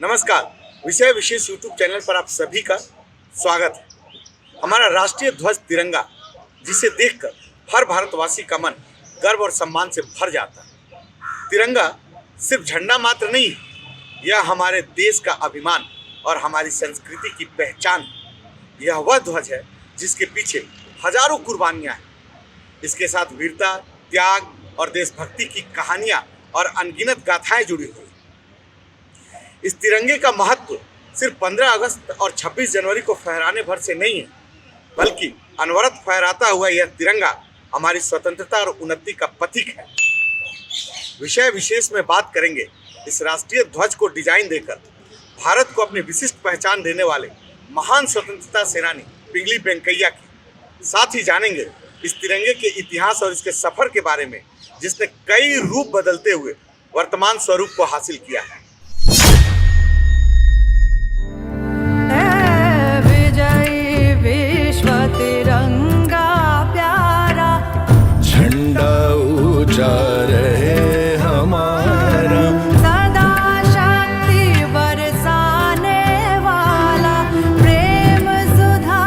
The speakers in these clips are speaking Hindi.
नमस्कार। विषय विशेष यूट्यूब चैनल पर आप सभी का स्वागत है। हमारा राष्ट्रीय ध्वज तिरंगा, जिसे देखकर हर भारतवासी का मन गर्व और सम्मान से भर जाता है। तिरंगा सिर्फ झंडा मात्र नहीं, यह हमारे देश का अभिमान और हमारी संस्कृति की पहचान है। यह वह ध्वज है जिसके पीछे हजारों कुर्बानियां हैं। इसके साथ वीरता, त्याग और देशभक्ति की कहानियां और अनगिनत गाथाएं जुड़ी हुई। इस तिरंगे का महत्व सिर्फ 15 अगस्त और 26 जनवरी को फहराने भर से नहीं है, बल्कि अनवरत फहराता हुआ यह तिरंगा हमारी स्वतंत्रता और उन्नति का प्रतीक है। विषय विशेष में बात करेंगे इस राष्ट्रीय ध्वज को डिजाइन देकर भारत को अपनी विशिष्ट पहचान देने वाले महान स्वतंत्रता सेनानी पिंगली वेंकैया की। साथ ही जानेंगे इस तिरंगे के इतिहास और इसके सफर के बारे में, जिसने कई रूप बदलते हुए वर्तमान स्वरूप को हासिल किया है। तिरंगा प्यारा झंडा ऊंचा रहे हमारा, सदा शक्ति बरसाने वाला, प्रेम सुधा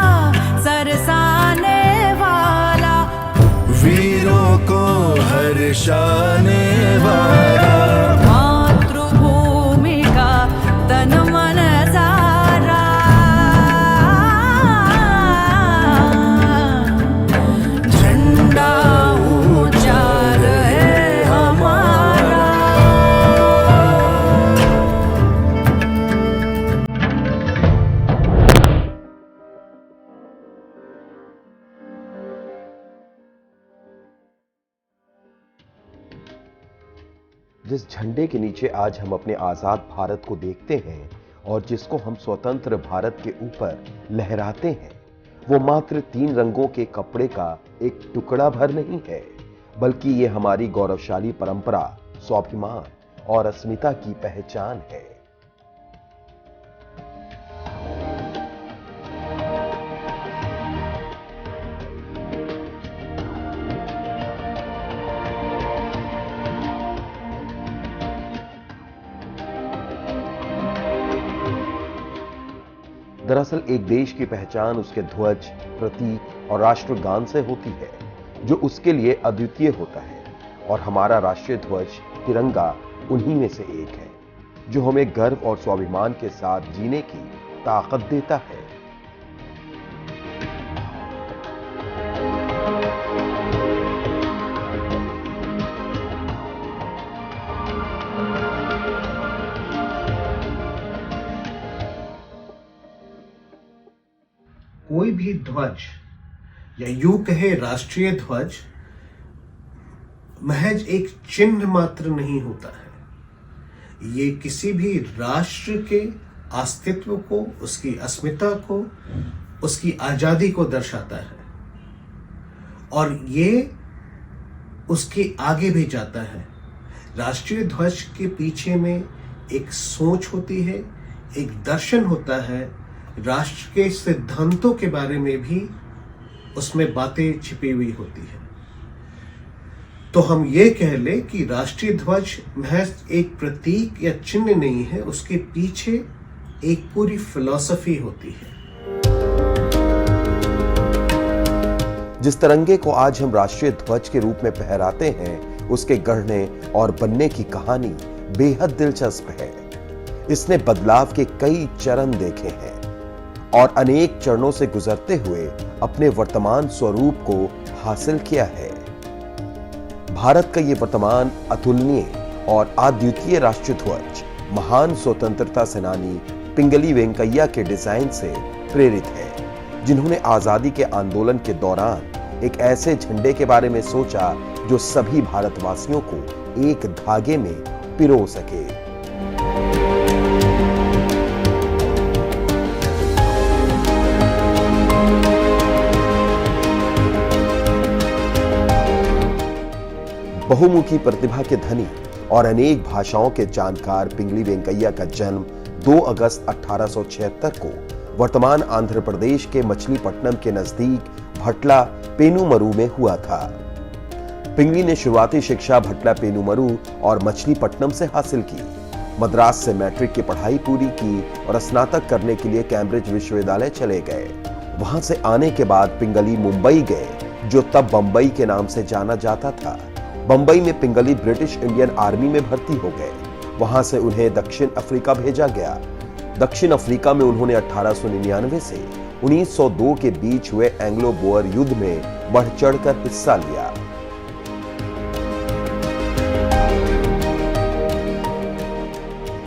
सरसाने वाला, वीरों को हर्षाने वाला, मातृभूमि का तन मन सारा, झंडा ऊंचा रहे हमारा। जिस झंडे के नीचे आज हम अपने आजाद भारत को देखते हैं और जिसको हम स्वतंत्र भारत के ऊपर लहराते हैं, वो मात्र 3 रंगों के कपड़े का एक टुकड़ा भर नहीं है, बल्कि ये हमारी गौरवशाली परंपरा, स्वाभिमान और अस्मिता की पहचान है। दरअसल एक देश की पहचान उसके ध्वज, प्रतीक और राष्ट्रगान से होती है, जो उसके लिए अद्वितीय होता है। और हमारा राष्ट्रीय ध्वज तिरंगा उन्हीं में से एक है, जो हमें गर्व और स्वाभिमान के साथ जीने की ताकत देता है। कोई भी ध्वज या यूं कहे राष्ट्रीय ध्वज महज एक चिन्ह मात्र नहीं होता है। ये किसी भी राष्ट्र के अस्तित्व को, उसकी अस्मिता को, उसकी आजादी को दर्शाता है और ये उसके आगे भी जाता है। राष्ट्रीय ध्वज के पीछे में एक सोच होती है, एक दर्शन होता है, राष्ट्र के सिद्धांतों के बारे में भी उसमें बातें छिपी हुई होती है। तो हम ये कह ले कि राष्ट्रीय ध्वज महज एक प्रतीक या चिन्ह नहीं है, उसके पीछे एक पूरी फिलॉसफी होती है। जिस तिरंगे को आज हम राष्ट्रीय ध्वज के रूप में फहराते हैं, उसके गढ़ने और बनने की कहानी बेहद दिलचस्प है। इसने बदलाव के कई चरण देखे हैं और अनेक चरणों से गुजरते हुए अपने वर्तमान स्वरूप को हासिल किया है। भारत का ये वर्तमान अतुलनीय और अद्वितीय राष्ट्रीय ध्वज महान स्वतंत्रता सेनानी पिंगली वेंकैया के डिजाइन से प्रेरित है, जिन्होंने आजादी के आंदोलन के दौरान एक ऐसे झंडे के बारे में सोचा जो सभी भारतवासियों को एक धागे में पिरो सके। बहुमुखी प्रतिभा के धनी और अनेक भाषाओं के जानकार पिंगली वेंकैया का जन्म 2 अगस्त 1876 को वर्तमान आंध्र प्रदेश के मछलीपट्टनम के नजदीक भटला पेनुमरू में हुआ था। पिंगली ने शुरुआती शिक्षा भटला पेनुमरू और मछलीपट्टनम से हासिल की। मद्रास से मैट्रिक की पढ़ाई पूरी की और स्नातक करने के लिए कैम्ब्रिज विश्वविद्यालय चले गए। वहां से आने के बाद पिंगली मुंबई गए, जो तब बंबई के नाम से जाना जाता था। बंबई में पिंगली ब्रिटिश इंडियन आर्मी में भर्ती हो गए। वहां से उन्हें दक्षिण अफ्रीका भेजा गया। दक्षिण अफ्रीका में उन्होंने 1899 से 1902 के बीच हुए एंग्लो बोअर युद्ध में बढ़ चढ़कर हिस्सा लिया।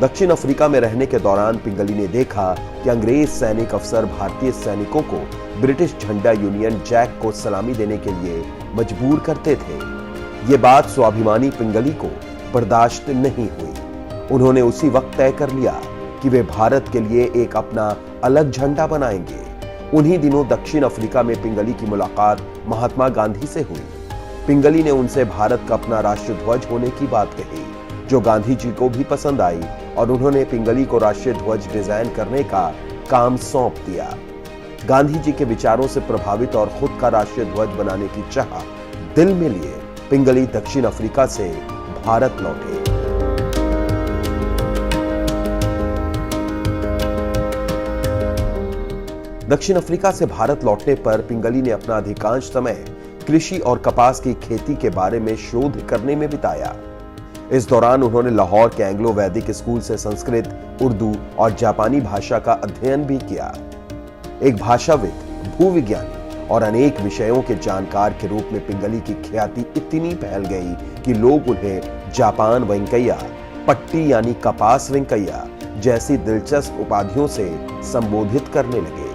दक्षिण अफ्रीका में रहने के दौरान पिंगली ने देखा कि अंग्रेज सैनिक अफसर भारतीय सैनिकों को ब्रिटिश झंडा यूनियन जैक को सलामी देने के लिए मजबूर करते थे। ये बात स्वाभिमानी पिंगली को बर्दाश्त नहीं हुई। उन्होंने उसी वक्त तय कर लिया कि वे भारत के लिए एक अपना अलग झंडा बनाएंगे। उन्हीं दिनों दक्षिण अफ्रीका में पिंगली की मुलाकात महात्मा गांधी से हुई। पिंगली ने उनसे भारत का अपना राष्ट्रध्वज होने की बात कही, जो गांधी जी को भी पसंद आई और उन्होंने पिंगली को राष्ट्रीय ध्वज डिजाइन करने का काम सौंप दिया। गांधी जी के विचारों से प्रभावित और खुद का राष्ट्रीय ध्वज बनाने की चाह दिल में लिए पिंगली दक्षिण अफ्रीका से भारत लौटे। दक्षिण अफ्रीका से भारत लौटने पर पिंगली ने अपना अधिकांश समय कृषि और कपास की खेती के बारे में शोध करने में बिताया। इस दौरान उन्होंने लाहौर के एंग्लो वैदिक स्कूल से संस्कृत, उर्दू और जापानी भाषा का अध्ययन भी किया। एक भाषाविद, भूविज्ञानी और अनेक विषयों के जानकार के रूप में पिंगली की ख्याति इतनी फैल गई कि लोग उन्हें जापान वेंकैया, पट्टी यानी कपास वेंकैया जैसी दिलचस्प उपाधियों से संबोधित करने लगे।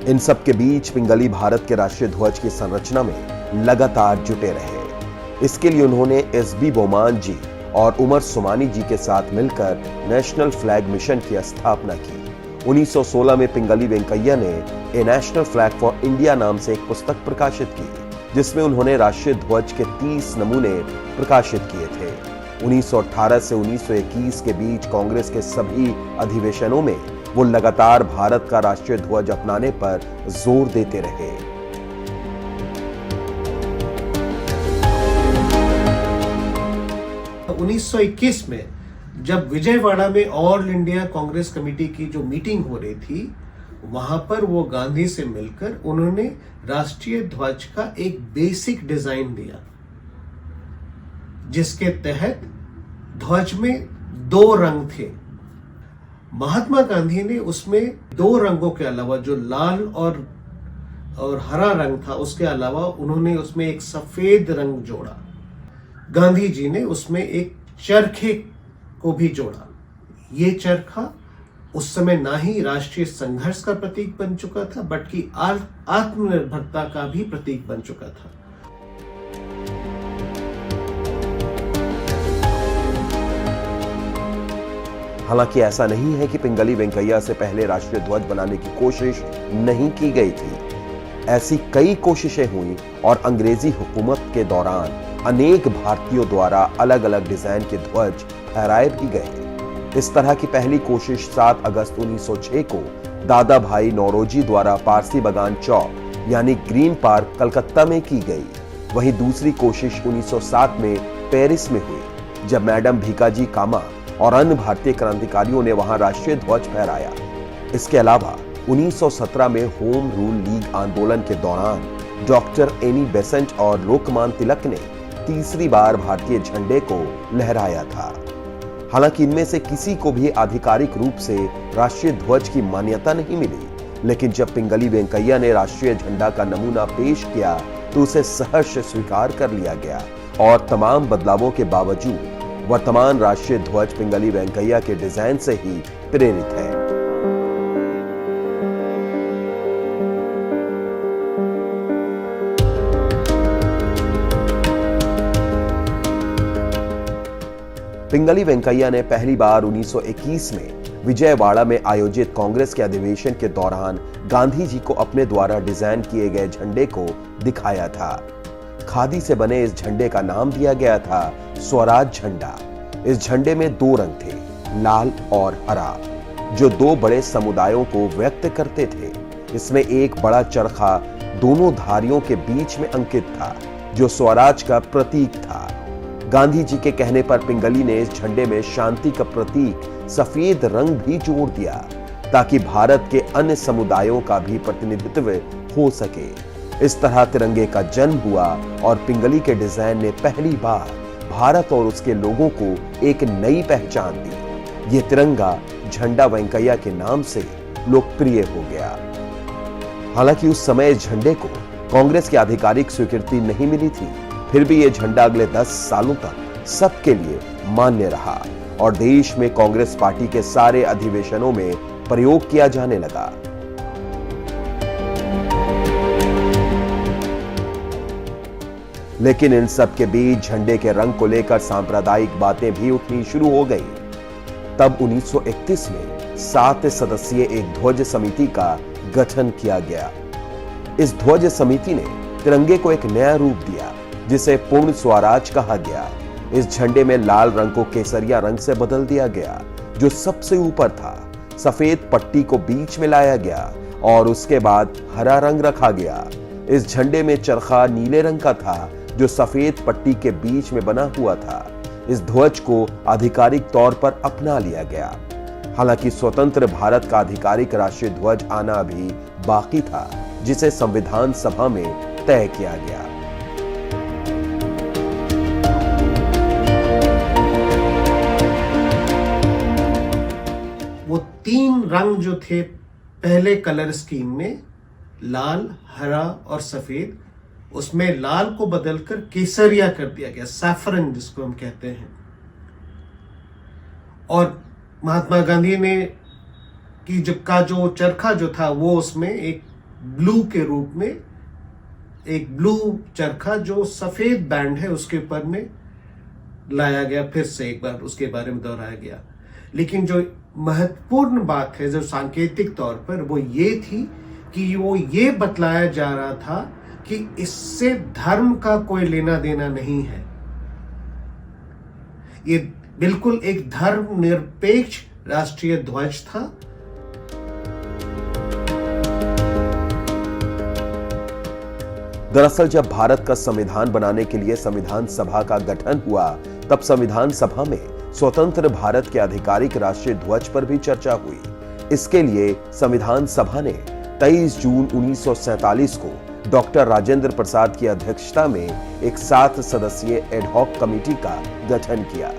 इन सब के बीच पिंगली भारत के राष्ट्रीय ध्वज की संरचना में लगातार जुटे रहे। इसके लिए उन्होंने एसबी बोमान जी और उमर सुमानी जी के साथ मिलकर नेशनल फ्लैग मिशन की स्थापना की। 1916 में पिंगली वेंकैया ने ए नेशनल फ्लैग फॉर इंडिया नाम से एक पुस्तक प्रकाशित की, जिसमें उन्होंने राष्ट्रीय ध्वज के 30 नमूने प्रकाशित किए थे। 1918 से 1921 के बीच कांग्रेस के सभी अधिवेशनों में वो लगातार भारत का राष्ट्रीय ध्वज अपनाने पर जोर देते रहे। तो 1921 में जब विजयवाड़ा में ऑल इंडिया कांग्रेस कमेटी की जो मीटिंग हो रही थी, वहां पर वो गांधी से मिलकर उन्होंने राष्ट्रीय ध्वज का एक बेसिक डिजाइन दिया, जिसके तहत ध्वज में 2 रंग थे। महात्मा गांधी ने उसमें 2 रंगों के अलावा, जो लाल और हरा रंग था, उसके अलावा उन्होंने उसमें एक सफेद रंग जोड़ा। गांधी जी ने उसमें एक चरखे को भी जोड़ा। ये चरखा उस समय ना ही राष्ट्रीय संघर्ष का प्रतीक बन चुका था, बल्कि आत्मनिर्भरता का भी प्रतीक बन चुका था। हालांकि ऐसा नहीं है कि पिंगली वेंकैया से पहले राष्ट्रीय ध्वज बनाने की कोशिश नहीं की गई थी। ऐसी कई कोशिशें हुई और अंग्रेजी हुकूमत के दौरान अनेक भारतीयों द्वारा अलग अलग डिजाइन के ध्वज फहराए भी गए। इस तरह की पहली कोशिश 7 अगस्त 1906 को दादा भाई नौरोजी द्वारा पारसी बगान चौक यानी ग्रीन पार्क कलकत्ता में की गई। वहीं दूसरी कोशिश 1907 में पेरिस में हुई, जब मैडम भीकाजी कामा और अन्य भारतीय क्रांतिकारियों ने वहां राष्ट्रीय ध्वज फहराया। इसके अलावा 1917 में होम रूल लीग आंदोलन के दौरान डॉक्टर एनी बेसेंट और लोकमान तिलक ने तीसरी बार भारतीय झंडे को लहराया था। हालांकि इनमें से किसी को भी आधिकारिक रूप से राष्ट्रीय ध्वज की मान्यता नहीं मिली, लेकिन जब पिंगली वेंकैया ने राष्ट्रीय झंडा का नमूना पेश किया तो उसे सहर्ष स्वीकार कर लिया गया और तमाम बदलावों के बावजूद वर्तमान राष्ट्रीय ध्वज पिंगली वेंकैया के डिजाइन से ही प्रेरित है। पिंगली वेंकैया ने पहली बार 1921 में विजयवाड़ा में आयोजित कांग्रेस के अधिवेशन के दौरान गांधी जी को अपने द्वारा डिजाइन किए गए झंडे को दिखाया था। खादी से बने इस झंडे का नाम दिया गया था स्वराज झंडा। इस झंडे में 2 रंग थे, लाल और हरा, जो 2 बड़े समुदायों को व्यक्त करते थे। इसमें एक बड़ा चरखा दोनों धारियों के बीच में अंकित था, जो स्वराज का प्रतीक था। गांधी जी के कहने पर पिंगली ने इस झंडे में शांति का प्रतीक सफेद रंग भी जोड़ दिया ताकि भारत के अन्य समुदायों का भी प्रतिनिधित्व हो सके। इस तरह तिरंगे का जन्म हुआ और पिंगली के डिजाइन ने पहली बार भारत और उसके लोगों को एक नई पहचान दी। यह तिरंगा झंडा वेंकैया के नाम से लोकप्रिय हो गया। हालांकि उस समय इस झंडे को कांग्रेस की आधिकारिक स्वीकृति नहीं मिली थी, फिर भी यह झंडा अगले 10 सालों तक सबके लिए मान्य रहा और देश में कांग्रेस पार्टी के सारे अधिवेशनों में प्रयोग किया जाने लगा। लेकिन इन सब के बीच झंडे के रंग को लेकर सांप्रदायिक बातें भी उठनी शुरू हो गई। तब 1931 में 7 सदस्यीय एक ध्वज समिति का गठन किया गया। इस ध्वज समिति ने तिरंगे को एक नया रूप दिया जिसे पूर्ण स्वराज कहा गया। इस झंडे में लाल रंग को केसरिया रंग से बदल दिया गया जो सबसे ऊपर था। सफेद पट्टी को बीच में लाया गया और उसके बाद हरा रंग रखा गया। इस झंडे में चरखा नीले रंग का था जो सफेद पट्टी के बीच में बना हुआ था। इस ध्वज को आधिकारिक तौर पर अपना लिया गया। हालांकि स्वतंत्र भारत का आधिकारिक राष्ट्रीय ध्वज आना अभी बाकी था जिसे संविधान सभा में तय किया गया। वो 3 रंग जो थे पहले कलर स्कीम में, लाल, हरा और सफेद, उसमें लाल को बदलकर केसरिया कर दिया गया, सैफरन जिसको हम कहते हैं। और महात्मा गांधी ने का जो चरखा जो था वो उसमें एक ब्लू के रूप में, एक ब्लू चरखा जो सफेद बैंड है उसके ऊपर में लाया गया। फिर से एक बार उसके बारे में दोहराया गया। लेकिन जो महत्वपूर्ण बात है जो सांकेतिक तौर पर, वो ये थी कि वो ये बतलाया जा रहा था कि इससे धर्म का कोई लेना देना नहीं है। ये बिल्कुल एक धर्म निरपेक्ष राष्ट्रीय ध्वज था। दरअसल जब भारत का संविधान बनाने के लिए संविधान सभा का गठन हुआ तब संविधान सभा में स्वतंत्र भारत के आधिकारिक राष्ट्रीय ध्वज पर भी चर्चा हुई। इसके लिए संविधान सभा ने 23 जून 1947 को डॉक्टर राजेंद्र प्रसाद की अध्यक्षता में एक 7 सदस्यीय एडहॉक कमेटी का गठन किया।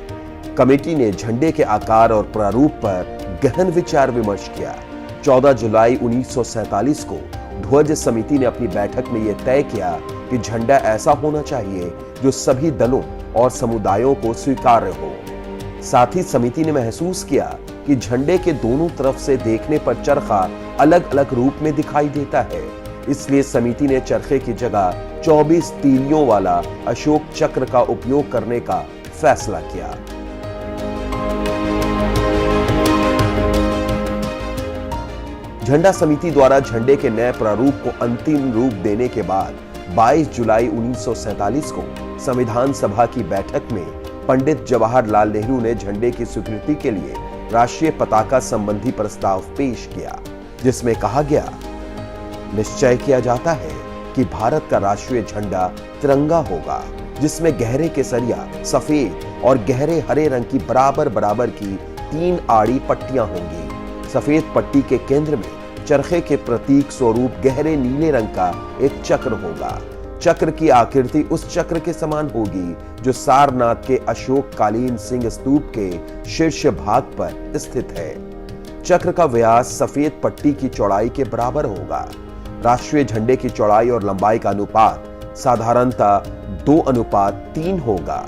कमेटी ने झंडे के आकार और प्रारूप पर गहन विचार विमर्श किया। 14 जुलाई 1947 को ध्वज समिति ने अपनी बैठक में यह तय किया कि झंडा ऐसा होना चाहिए जो सभी दलों और समुदायों को स्वीकार्य हो। साथ ही समिति ने महसूस किया कि झंडे के दोनों तरफ से देखने पर चरखा अलग अलग रूप में दिखाई देता है। इसलिए समिति ने चरखे की जगह 24 तीलियों वाला अशोक चक्र का उपयोग करने का फैसला किया। झंडा समिति द्वारा झंडे के नए प्रारूप को अंतिम रूप देने के बाद 22 जुलाई 1947 को संविधान सभा की बैठक में पंडित जवाहरलाल नेहरू ने झंडे की स्वीकृति के लिए राष्ट्रीय पताका संबंधी प्रस्ताव पेश किया, जिसमें कहा गया, निश्चय किया जाता है कि भारत का राष्ट्रीय झंडा तिरंगा होगा जिसमें गहरे केसरिया, सफेद और गहरे हरे रंग की बराबर बराबर की 3 आड़ी पट्टियां होंगी। सफेद पट्टी के केंद्र में चरखे के प्रतीक स्वरूप गहरे नीले रंग का एक चक्र होगा। चक्र की आकृति उस चक्र के समान होगी जो सारनाथ के अशोक कालीन सिंह स्तूप के शीर्ष भाग पर स्थित है। चक्र का व्यास सफेद पट्टी की चौड़ाई के बराबर होगा। राष्ट्रीय झंडे की चौड़ाई और लंबाई का अनुपात साधारणतः 2:3 होगा।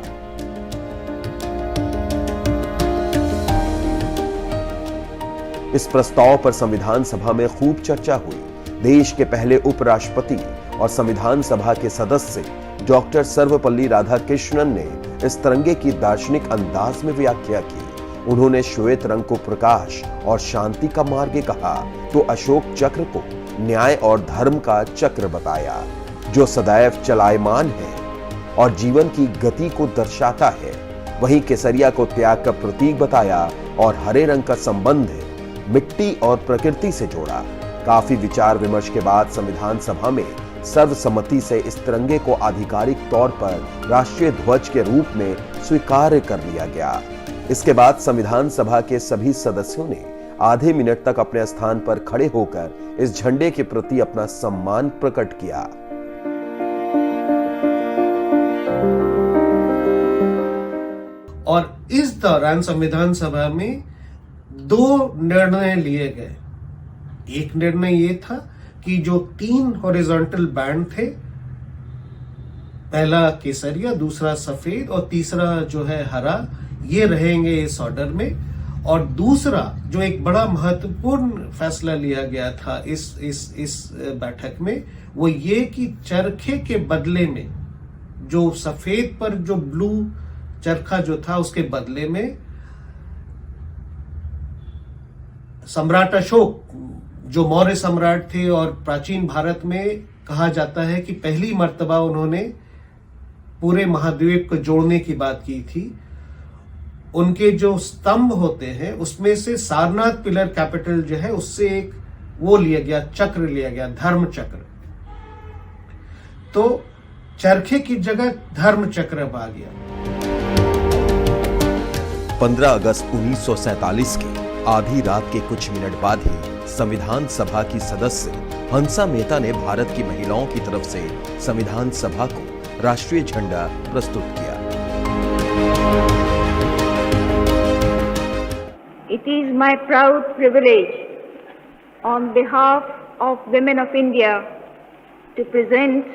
इस प्रस्ताव पर संविधान सभा में खूब चर्चा हुई। देश के पहले उपराष्ट्रपति और संविधान सभा के सदस्य डॉक्टर सर्वपल्ली राधाकृष्णन ने इस तिरंगे की दार्शनिक अंदाज में व्याख्या की। उन्होंने श्वेत रंग को प्रकाश और शांति का मार्ग कहा तो अशोक चक्र को न्याय और धर्म का चक्र बताया जो सदैव चलायमान है और जीवन की गति को दर्शाता है। वहीं केसरिया को त्याग का प्रतीक बताया और हरे रंग का संबंध मिट्टी और प्रकृति से जोड़ा। काफी विचार विमर्श के बाद संविधान सभा में सर्वसम्मति से इस तिरंगे को आधिकारिक तौर पर राष्ट्रीय ध्वज के रूप में स्वीकार कर लिया गया। इसके बाद संविधान सभा के सभी सदस्यों ने आधे मिनट तक अपने स्थान पर खड़े होकर इस झंडे के प्रति अपना सम्मान प्रकट किया। और इस दौरान संविधान सभा में 2 निर्णय लिए गए। एक निर्णय ये था कि जो 3 हॉरिजॉन्टल बैंड थे, पहला केसरिया, दूसरा सफेद और तीसरा जो है हरा, ये रहेंगे इस ऑर्डर में। और दूसरा जो एक बड़ा महत्वपूर्ण फैसला लिया गया था इस बैठक में, वो ये कि चरखे के बदले में जो सफेद पर जो ब्लू चरखा जो था, उसके बदले में सम्राट अशोक जो मौर्य सम्राट थे और प्राचीन भारत में कहा जाता है कि पहली मर्तबा उन्होंने पूरे महाद्वीप को जोड़ने की बात की थी, उनके जो स्तंभ होते हैं उसमें से सारनाथ पिलर कैपिटल जो है उससे एक वो लिया गया, चक्र लिया गया, धर्म चक्र। तो चरखे की जगह धर्म चक्र अब आ गया। 15 अगस्त 1947 की आधी रात के कुछ मिनट बाद ही संविधान सभा की सदस्य हंसा मेहता ने भारत की महिलाओं की तरफ से संविधान सभा को राष्ट्रीय झंडा प्रस्तुत किया। It is my proud privilege on behalf of women of India to present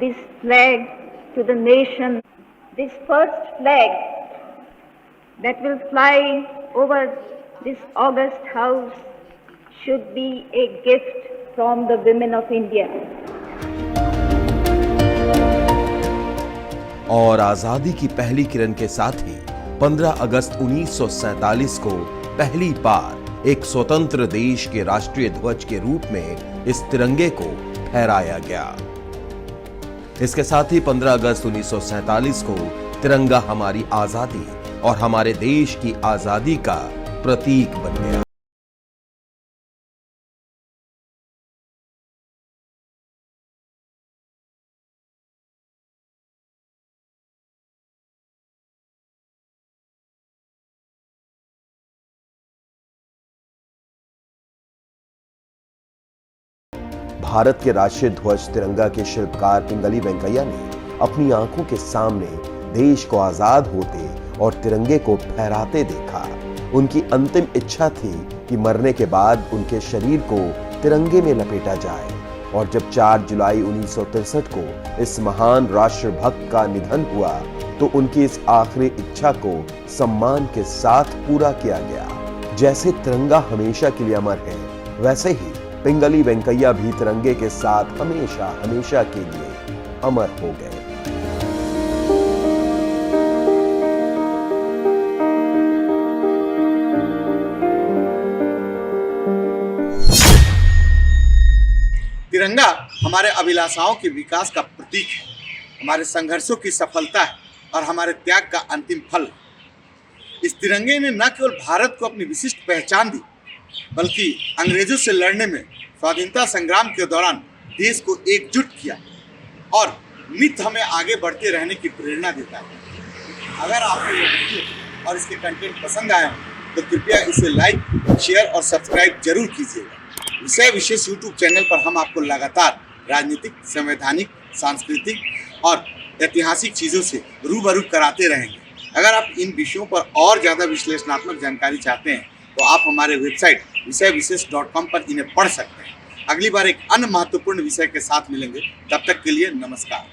this flag to the nation. This first flag that will fly over this august house should be a gift from the women of India. और आजादी की पहली किरण के साथ ही 15 अगस्त 1947 को पहली बार एक स्वतंत्र देश के राष्ट्रीय ध्वज के रूप में इस तिरंगे को फहराया गया। इसके साथ ही 15 अगस्त 1947 को तिरंगा हमारी आजादी और हमारे देश की आजादी का प्रतीक बन गया। भारत के राष्ट्रीय ध्वज तिरंगा के शिल्पकार पिंगली वेंकैया ने अपनी आंखों के सामने देश को आजाद होते और तिरंगे को फहराते देखा। उनकी अंतिम इच्छा थी कि मरने के बाद उनके शरीर को तिरंगे में लपेटा जाए। और जब 4 जुलाई 1963 को इस महान राष्ट्रभक्त का निधन हुआ तो उनकी इस आखिरी इच्छा को सम्मान के साथ पूरा किया गया। जैसे तिरंगा हमेशा के लिए अमर है, वैसे ही पिंगली वेंकैया भी तिरंगे के साथ हमेशा हमेशा के लिए अमर हो गए। तिरंगा हमारे अभिलाषाओं के विकास का प्रतीक है, हमारे संघर्षों की सफलता है और हमारे त्याग का अंतिम फल। इस तिरंगे ने न केवल भारत को अपनी विशिष्ट पहचान दी, बल्कि अंग्रेजों से लड़ने में स्वाधीनता संग्राम के दौरान देश को एकजुट किया और नित हमें आगे बढ़ते रहने की प्रेरणा देता है। अगर आपको ये वीडियो और इसके कंटेंट पसंद आया तो कृपया इसे लाइक, शेयर और सब्सक्राइब जरूर कीजिएगा। विषय विशेष यूट्यूब चैनल पर हम आपको लगातार राजनीतिक, संवैधानिक, सांस्कृतिक और ऐतिहासिक चीज़ों से रूबरू कराते रहेंगे। अगर आप इन विषयों पर और ज़्यादा विश्लेषणात्मक जानकारी चाहते हैं तो आप हमारे वेबसाइट विषयविशेष.com पर इन्हें पढ़ सकते हैं। अगली बार एक अन्य महत्वपूर्ण विषय के साथ मिलेंगे। तब तक के लिए नमस्कार।